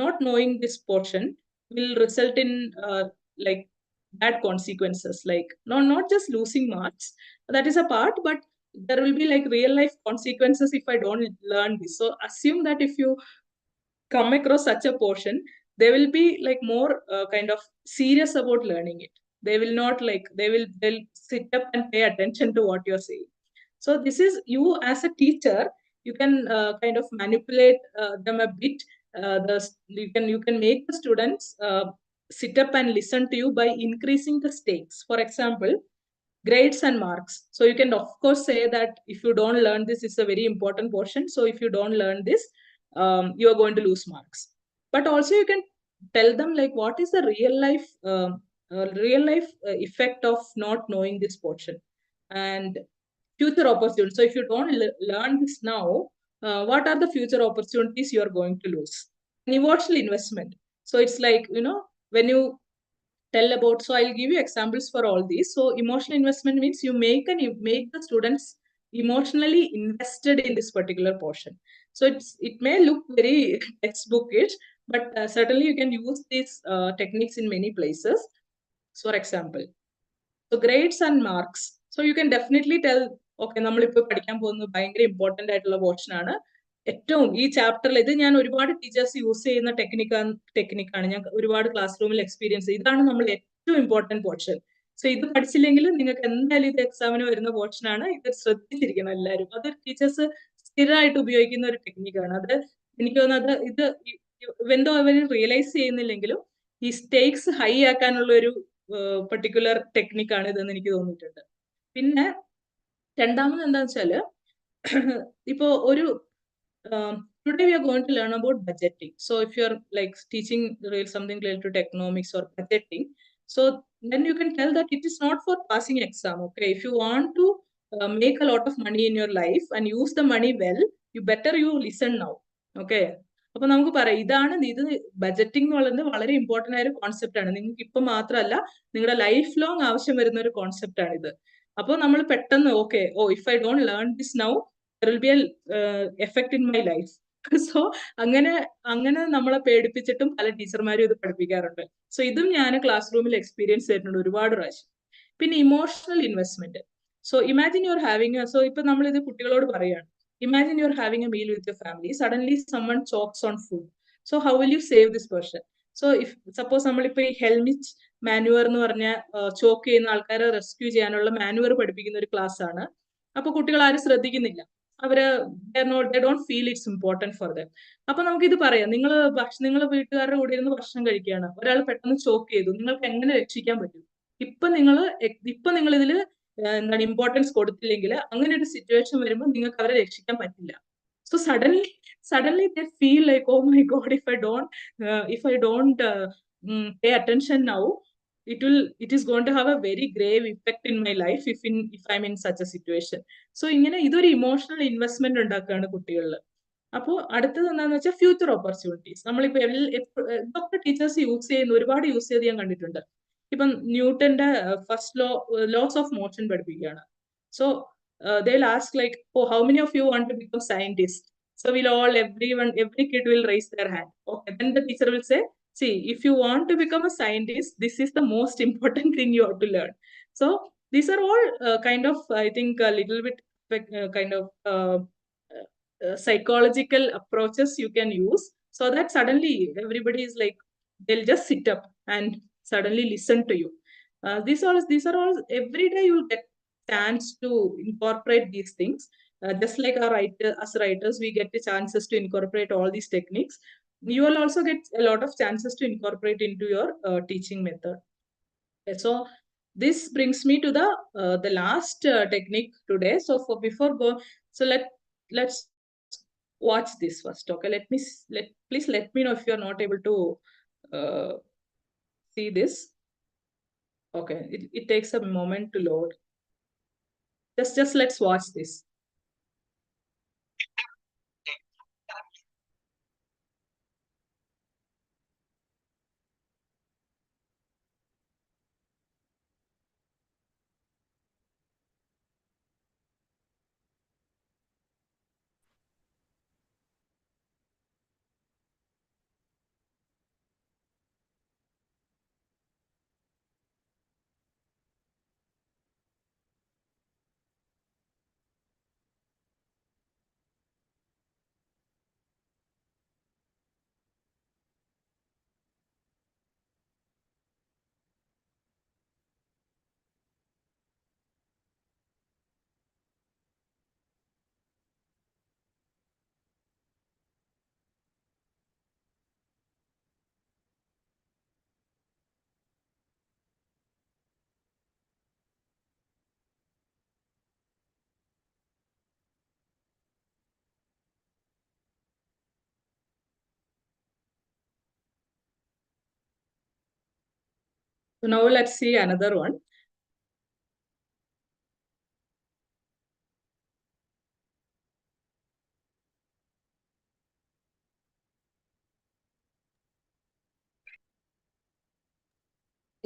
not knowing this portion will result in like bad consequences, like not just losing marks, that is a part, but there will be like real life consequences if I don't learn this. So assume that if you come across such a portion, they will be like more kind of serious about learning it. They will not like, they'll sit up and pay attention to what you're saying. So this is, you as a teacher, you can kind of manipulate them a bit. You can make the students sit up and listen to you by increasing the stakes. For example, grades and marks. So you can of course say that if you don't learn this, it's a very important portion. So if you don't learn this, you are going to lose marks. But also you can tell them like what is the real life effect of not knowing this portion and future opportunities. So if you don't learn this now, what are the future opportunities you are going to lose? An emotional investment. So it's like, when you tell about, so I'll give you examples for all these. So emotional investment means you make the students emotionally invested in this particular portion. So it may look very textbookish, but certainly you can use these techniques in many places. So for example, so grades and marks. So you can definitely tell, okay, നമ്മളിപ്പോൾ പഠിക്കാൻ പോകുന്നത് ഭയങ്കര important ആയിട്ടുള്ള portion ആണ്. ഏറ്റവും ഈ ചാപ്റ്ററിൽ ഇത് ഞാൻ ഒരുപാട് ടീച്ചേഴ്സ് യൂസ് ചെയ്യുന്ന ടെക്നിക്കാണ് ഞാൻ ഒരുപാട് ക്ലാസ് റൂമിൽ എക്സ്പീരിയൻസ്. ഇതാണ് നമ്മൾ ഏറ്റവും ഇമ്പോർട്ടന്റ് പോർഷൻ. സോ ഇത് പഠിച്ചില്ലെങ്കിൽ നിങ്ങൾക്ക് എന്തായാലും ഇത് എക്സാമിന് വരുന്ന പോർഷൻ ആണ്. ഇത് ശ്രദ്ധിച്ചിരിക്കണം എല്ലാവരും. അത് ടീച്ചേഴ്സ് സ്ഥിരമായിട്ട് ഉപയോഗിക്കുന്ന ഒരു ടെക്നിക്കാണ്. അത് എനിക്ക് തോന്നുന്നത് ഇത് എന്തോ അവർ റിയലൈസ് ചെയ്യുന്നില്ലെങ്കിലും ഈ സ്റ്റേക്സ് ഹൈ ആക്കാനുള്ള ഒരു പർട്ടിക്കുലർ ടെക്നിക്കാണ് ഇതെന്ന് എനിക്ക് തോന്നിയിട്ടുണ്ട്. പിന്നെ രണ്ടാമത് എന്താന്ന് വെച്ചാല്, ഇപ്പോ ഒരു today we are going to learn about budgeting. So if you're like teaching something related to economics or budgeting, so then you can tell that it is not for passing exam. Okay, if you want to make a lot of money in your life and use the money well, you better you listen now. Okay, അപ്പൊ നമുക്ക് പറയാം, ഇത് budgeting എന്ന് പറയുന്നത് വളരെ important ആയ ഒരു concept ആണ്. നിങ്ങൾക്ക് ഇപ്പൊ മാത്രമല്ല, നിങ്ങളുടെ ലൈഫ് ലോങ് ആവശ്യം വരുന്ന ഒരു കോൺസെപ്റ്റ് ആണ് ഇത്. അപ്പോൾ നമ്മൾ പെട്ടെന്ന് okay, if I don't learn this now there will be an effect in my life. So അങ്ങനെ നമ്മളെ പേടിപ്പിച്ചിട്ടും പല ടീച്ചർമാരും ഇത് പഠിപ്പിക്കാറുണ്ട്. സോ ഇതും ഞാൻ ക്ലാസ് റൂമിൽ എക്സ്പീരിയൻസ് ചെയ്തിട്ടുണ്ട് ഒരുപാട് പ്രാവശ്യം. പിന്നെ emotional investment. So imagine you are having, so ഇപ്പൊ നമ്മൾ ഇത് കുട്ടികളോട് പറയാണ്, imagine you are having A meal with your family, suddenly someone chokes on food. So how will you save this person? So if suppose നമ്മളിപ്പോ ഈ ഹെൽമിറ്റ് manoeuvre എന്ന് പറഞ്ഞ chalk ചെയ്യുന്ന ആൾക്കാരെ റെസ്ക്യൂ ചെയ്യാനുള്ള മാനുവർ പഠിപ്പിക്കുന്ന ഒരു ക്ലാസ് ആണ്. അപ്പൊ കുട്ടികൾ ആരും ശ്രദ്ധിക്കുന്നില്ല, അവര് they don't feel it's important for them. അപ്പൊ നമുക്ക് ഇത് പറയാം, നിങ്ങൾ വീട്ടുകാരുടെ കൂടെ ഇരുന്ന് ഭക്ഷണം കഴിക്കുകയാണ്, ഒരാൾ പെട്ടെന്ന് ചോക്ക് ചെയ്തു, നിങ്ങൾക്ക് എങ്ങനെ രക്ഷിക്കാൻ പറ്റും? ഇപ്പൊ നിങ്ങൾ ഇതിൽ എന്താണ് ഇമ്പോർട്ടൻസ് കൊടുത്തില്ലെങ്കിൽ അങ്ങനെ ഒരു സിറ്റുവേഷൻ വരുമ്പോൾ നിങ്ങൾക്ക് അവരെ രക്ഷിക്കാൻ പറ്റില്ല. So suddenly they feel like, oh my god, if I don't pay attention now, it is going to have a very grave effect in my life if I'm in such a situation. So ഇങ്ങനെ ഇതൊരു emotional investment ഉണ്ടാക്കുകയാണ് കുട്ടികളിൽ. അപ്പോൾ അടുത്തത് എന്താണെന്ന് വെച്ചാൽ future opportunities. നമ്മളിപ്പോ ഇതൊക്കെ ടീച്ചേഴ്സ് ഒരുപാട് യൂസ് ചെയ്ത് ഞാൻ കണ്ടിട്ടുണ്ട്. ഇപ്പം ന്യൂട്ടന്റെ ഫസ്റ്റ് ലോസ് ഓഫ് മോഷൻ പഠിപ്പിക്കുകയാണ്. So they'll ask like, oh, how many of you want to become scientists? So every kid will raise their hand. Okay, then the teacher will say, see, if you want to become a scientist, this is the most important thing you have to learn. So these are all kind of, I think, a little bit kind of psychological approaches you can use, so that suddenly everybody is like, they'll just sit up and suddenly listen to you. These are all every day you will get chance to incorporate these things. Just like as writers, we get the chances to incorporate all these techniques. You will also get a lot of chances to incorporate into your teaching method. Okay, so this brings me to the last technique today. So so let's watch this first. Okay, please let me know if you are not able to see this? Okay, it takes a moment to load. Just let's watch this. So now let's see another one.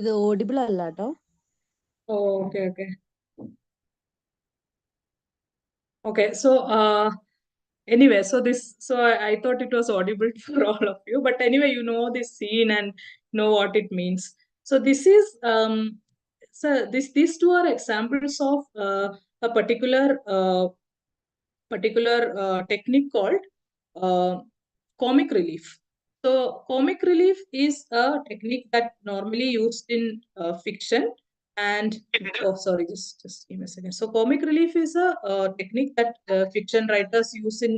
ഇത് audible അല്ല കേട്ടോ. Oh, okay. Okay, so anyway, so I thought it was audible for all of you, but anyway, you know this scene and know what it means. So this is so these two are examples of a particular technique called uh, comic relief. So comic relief is a technique that normally used in fiction. And oh, sorry, just give me a second. So comic relief is a technique that fiction writers use in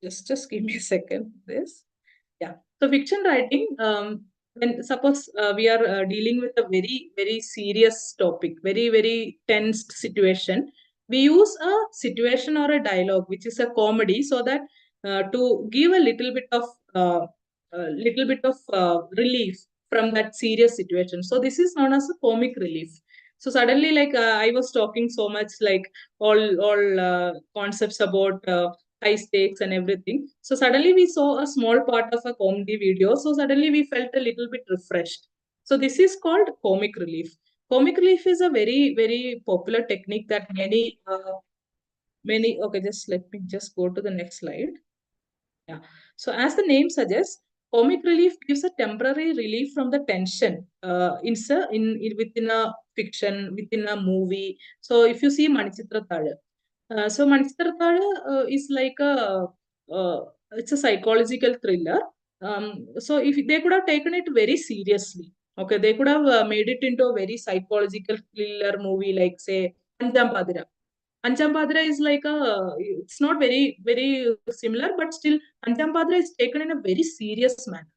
just give me a second. This. Yeah. So fiction writing, when suppose we are dealing with a very serious topic, very tensed situation, we use a situation or a dialogue which is a comedy, so that to give a little bit of relief from that serious situation. So this is known as a comic relief. So suddenly, like I was talking so much, like all concepts about high stakes and everything. So suddenly we saw a small part of a comedy video. So suddenly we felt a little bit refreshed. So this is called comic relief. Comic relief is a very popular technique that many. Okay, just let me just go to the next slide. Yeah. So as the name suggests, comic relief gives a temporary relief from the tension within a fiction, within a movie. So if you see Manichitra Thala, so Manichitra Thala is like uh, it's a psychological thriller. So if they could have taken it very seriously, okay, they could have made it into a very psychological thriller movie, like say Anjam Padira. Anjampadra is like it's not very similar, but still Anjampadra is taken in a very serious manner.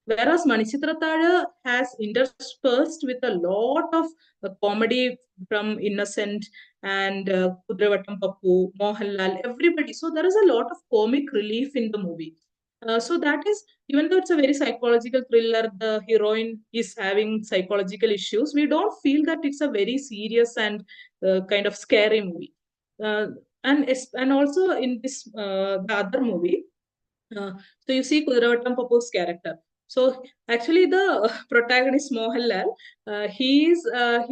Whereas Manichitrathada has interspersed with a lot of comedy from Innocent and Kudravattam Pappu, Mohanlal, everybody. So there is a lot of comic relief in the movie. So that is, even though it's a very psychological thriller, the heroine is having psychological issues, we don't feel that it's a very serious and kind of scary movie. Uh, and also in this the other movie, uh, so you see Kudravattam Papu's character. So actually, the protagonist Mohanlal, he's a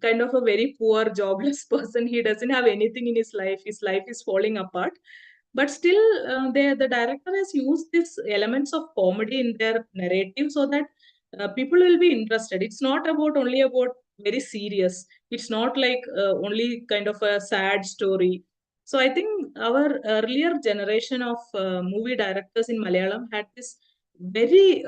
kind of a very poor, jobless person. He doesn't have anything in his life. His life is falling apart. But still, the director has used these elements of comedy in their narrative so that people will be interested. It's not about only about very serious. It's not like only kind of a sad story. So I think our earlier generation of movie directors in Malayalam had this very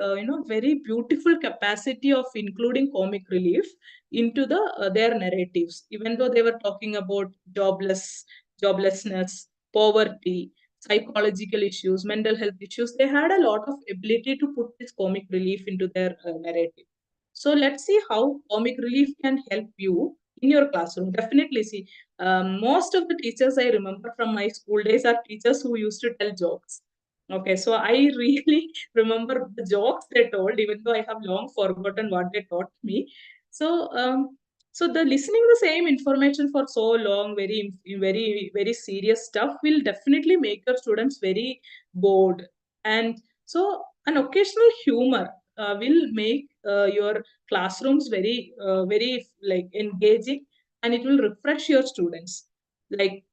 beautiful capacity of including comic relief into their narratives, even though they were talking about joblessness, poverty, psychological issues, mental health issues. They had a lot of ability to put this comic relief into their narrative. So let's see how comic relief can help you in your classroom. Definitely see. Most of the teachers I remember from my school days are teachers who used to tell jokes. Okay, so I really remember the jokes they told, even though I have long forgotten what they taught me. So, so the listening the same information for so long, very serious stuff will definitely make your students very bored. And so, an occasional humor will make your classrooms very like engaging, and it will refresh your students. Like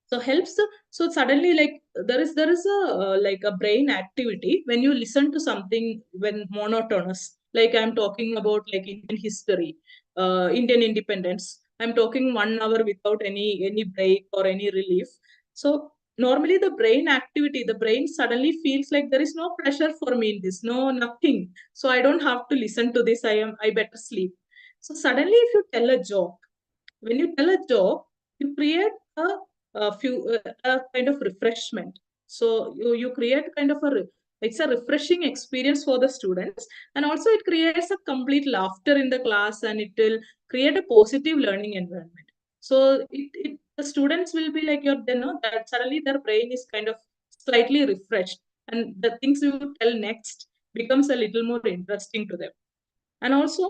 so helps the so suddenly like there is a like a brain activity when you listen to something when monotonous, like I'm talking about like Indian history, Indian independence. I'm talking 1 hour without any break or any relief. So normally the brain suddenly feels like there is no pressure for me in this, no nothing, so I don't have to listen to this, I better sleep. So suddenly if you tell a joke, when you tell a joke, you create a kind of refreshment. So you create kind of it's a refreshing experience for the students, and also it creates a complete laughter in the class, and it will create a positive learning environment. So the students will be like they know that suddenly their brain is kind of slightly refreshed, and the things you tell next becomes a little more interesting to them, and also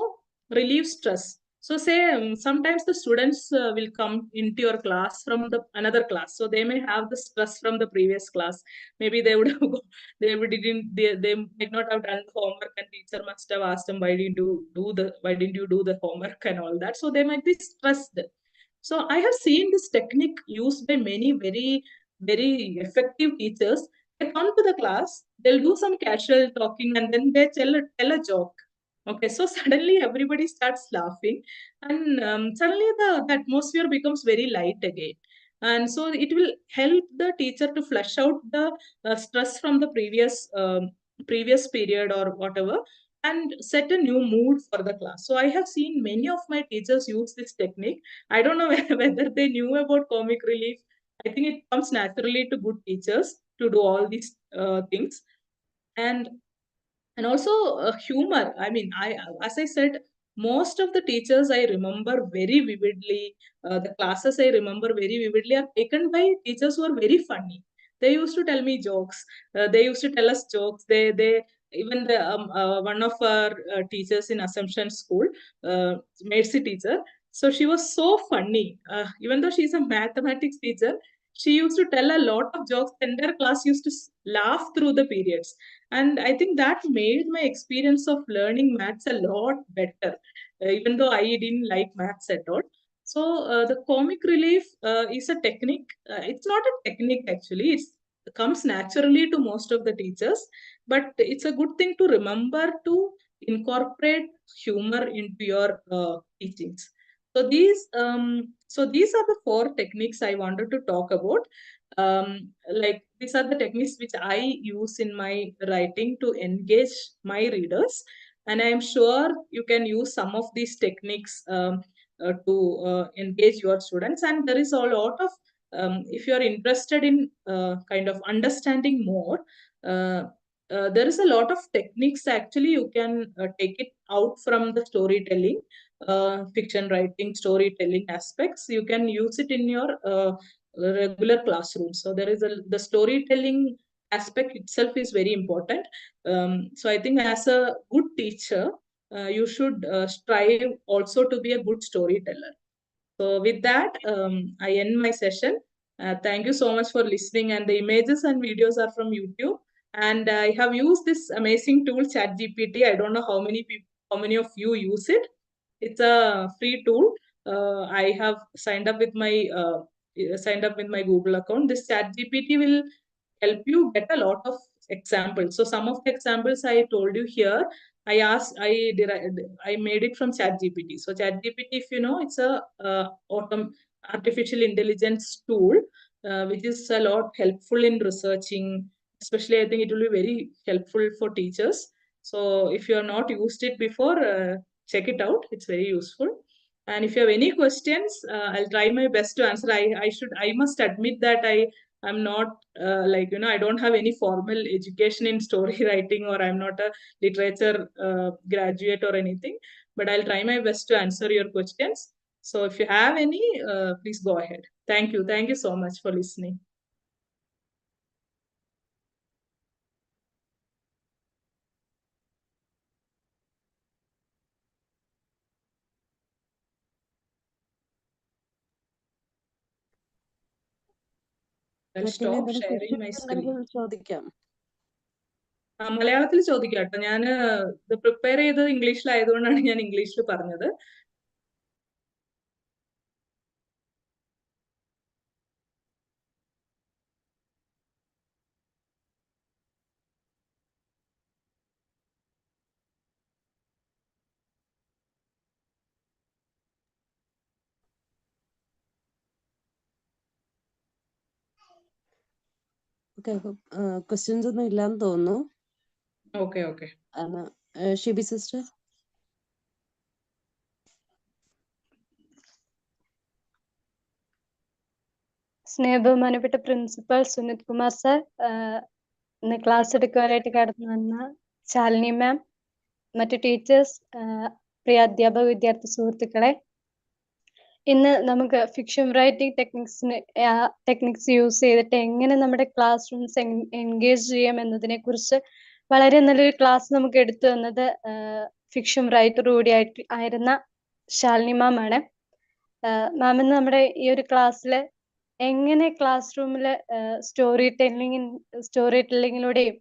relieve stress. So say sometimes the students will come into your class from the another class, so they may have the stress from the previous class. Maybe they would have they might not have done the homework, and teacher must have asked them, why didn't you do the homework and all that, so they might be stressed. So I have seen this technique used by many very effective teachers. They come to the class, they'll do some casual talking, and then they tell a joke. Okay, so suddenly everybody starts laughing, and suddenly the atmosphere becomes very light again. And so it will help the teacher to flush out the stress from the previous period or whatever, and set a new mood for the class. So I have seen many of my teachers use this technique. I don't know whether they knew about comic relief. I think it comes naturally to good teachers to do all these things. And also humor. I mean, as I said, most of the teachers I remember very vividly, the classes I remember very vividly are taken by teachers who are very funny. They used to tell me jokes, they used to tell us jokes. They even one of our teachers in Assumption School, Mercy teacher, so she was so funny, even though she's a mathematics teacher. She used to tell a lot of jokes. The entire class used to laugh through the periods, and I think that made my experience of learning maths a lot better, even though I didn't like maths at all. So the comic relief is a technique. It's not a technique actually, it comes naturally to most of the teachers, but it's a good thing to remember to incorporate humor into your teachings. So these are the 4 techniques I wanted to talk about. Like these are the techniques which I use in my writing to engage my readers, and I am sure you can use some of these techniques to engage your students. And there is a lot of if you are interested in kind of understanding more, uh, there is a lot of techniques actually. You can take it out from the storytelling, fiction writing, storytelling aspects. You can use it in your regular classroom. So there is the storytelling aspect itself is very important. So I think as a good teacher, you should strive also to be a good storyteller. So with that, I end my session. Thank you so much for listening. And the images and videos are from YouTube. And I have used this amazing tool, ChatGPT. I don't know how many of you use it. It's a free tool. I have signed up with my Google account. This ChatGPT will help you get a lot of examples. So some of the examples I told you here, I made it from ChatGPT. So ChatGPT, if you know, it's a artificial intelligence tool, which is a lot helpful in researching. Especially, I think it will be very helpful for teachers. So if you have not used it before, check it out. It's very useful. And if you have any questions, I'll try my best to answer. I must admit that I'm not I don't have any formal education in story writing, or I'm not a literature graduate or anything, but I'll try my best to answer your questions. So if you have any, please go ahead. Thank you so much for listening. I'll മറ്റിനി stop എന്തെങ്കിലും sharing my questions screen. ഉണ്ടെങ്കിൽ ചോദിക്കാം. മലയാളത്തിൽ ചോദിക്കാം കേട്ടോ. ഞാൻ ഇത് prepare ചെയ്തത് ഇംഗ്ലീഷിലായതുകൊണ്ടാണ് ഞാൻ ഇംഗ്ലീഷിൽ പറഞ്ഞത്. ഓക്കെ, ക്വസ്റ്റ്യൻസ് ഒന്നും ഇല്ലാന്ന് തോന്നുന്നു. Okay okay. ഷിബി സിസ്റ്റർ. സ്നേഹബഹുമാനപ്പെട്ട പ്രിൻസിപ്പൽ സുനിത് കുമാർ സർ, ഇന്ന് ക്ലാസ് എടുക്കാനായിട്ട് കടന്നു വന്ന ശാലിനി മാം, മറ്റു ടീച്ചേഴ്സ്, പ്രിയ അധ്യാപക വിദ്യാർത്ഥി സുഹൃത്തുക്കളെ, ഇന്ന് നമുക്ക് ഫിക്ഷൻ റൈറ്റിംഗ് ടെക്നിക്സ് യൂസ് ചെയ്തിട്ട് എങ്ങനെ നമ്മുടെ ക്ലാസ് റൂംസ് എൻഗേജ് ചെയ്യാം എന്നതിനെ കുറിച്ച് വളരെ നല്ലൊരു ക്ലാസ് നമുക്ക് എടുത്തു തന്നത് ഫിക്ഷൻ റൈറ്റർ കൂടി ആയിരുന്ന ശാലിനി മാം ആണ്. മാം ഇന്ന് നമ്മുടെ ഈ ഒരു ക്ലാസ്സിൽ എങ്ങനെ ക്ലാസ് റൂമിൽ സ്റ്റോറി ടെല്ലിങ്ങിലൂടെയും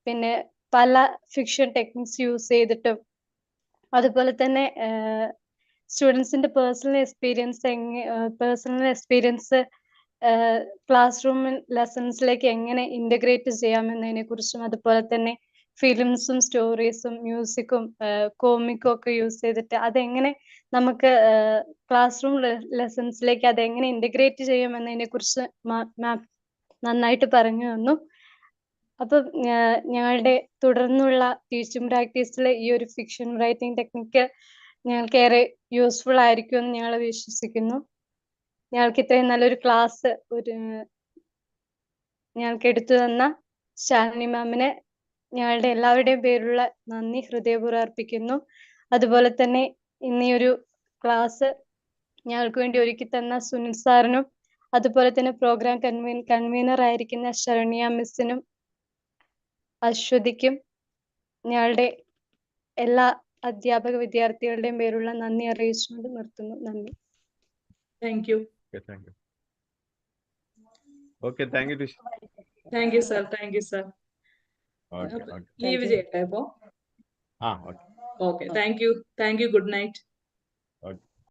പിന്നെ പല ഫിക്ഷൻ ടെക്നിക്സ് യൂസ് ചെയ്തിട്ടും അതുപോലെ തന്നെ സ്റ്റുഡൻസിന്റെ പേഴ്സണൽ എക്സ്പീരിയൻസ് ക്ലാസ് റൂം ലെസൺസിലേക്ക് എങ്ങനെ ഇന്റഗ്രേറ്റ് ചെയ്യാമെന്നതിനെ കുറിച്ചും, അതുപോലെ തന്നെ ഫിലിംസും സ്റ്റോറീസും മ്യൂസിക്കും കോമിക്കും ഒക്കെ യൂസ് ചെയ്തിട്ട് അതെങ്ങനെ നമുക്ക് ക്ലാസ് റൂം ലെസൺസിലേക്ക് അതെങ്ങനെ ഇന്റഗ്രേറ്റ് ചെയ്യാമെന്നതിനെ കുറിച്ച് മാം നന്നായിട്ട് പറഞ്ഞു തന്നു. അപ്പൊ ഞങ്ങളുടെ തുടർന്നുള്ള ടീച്ചിങ് പ്രാക്ടീസിൽ ഈ ഒരു ഫിക്ഷൻ റൈറ്റിംഗ് ടെക്നിക്ക് ഞങ്ങൾക്ക് ഏറെ യൂസ്ഫുൾ ആയിരിക്കുമെന്ന് ഞങ്ങൾ വിശ്വസിക്കുന്നു. ഞങ്ങൾക്ക് ഇത്രയും നല്ലൊരു ക്ലാസ് ഞങ്ങൾക്ക് എടുത്തു തന്ന ശാലിനി മാമിന് ഞങ്ങളുടെ എല്ലാവരുടെയും പേരിലുള്ള നന്ദി ഹൃദയപൂർവ്വം അർപ്പിക്കുന്നു. അതുപോലെ തന്നെ ഇന്ന് ഈ ഒരു ക്ലാസ് ഞങ്ങൾക്ക് വേണ്ടി ഒരുക്കി തന്ന സുനിൽ സാറിനും, അതുപോലെ തന്നെ പ്രോഗ്രാം കൺവീനർ ആയിരിക്കുന്ന ശരണ്യ മിസ്സിനും അശ്വതിക്കും ഞങ്ങളുടെ എല്ലാ അധ്യാപക വിദ്യാർത്ഥികളുടെയും പേരുള്ള നന്ദി അറിയിച്ചുകൊണ്ട് നിർത്തുന്നു. നന്ദി. Thank you. Okay, thank you teacher. Thank you sir. Thank you sir. Leave ചെയ്യട്ടെ അപ്പോ. Okay. Okay, thank you. Good night.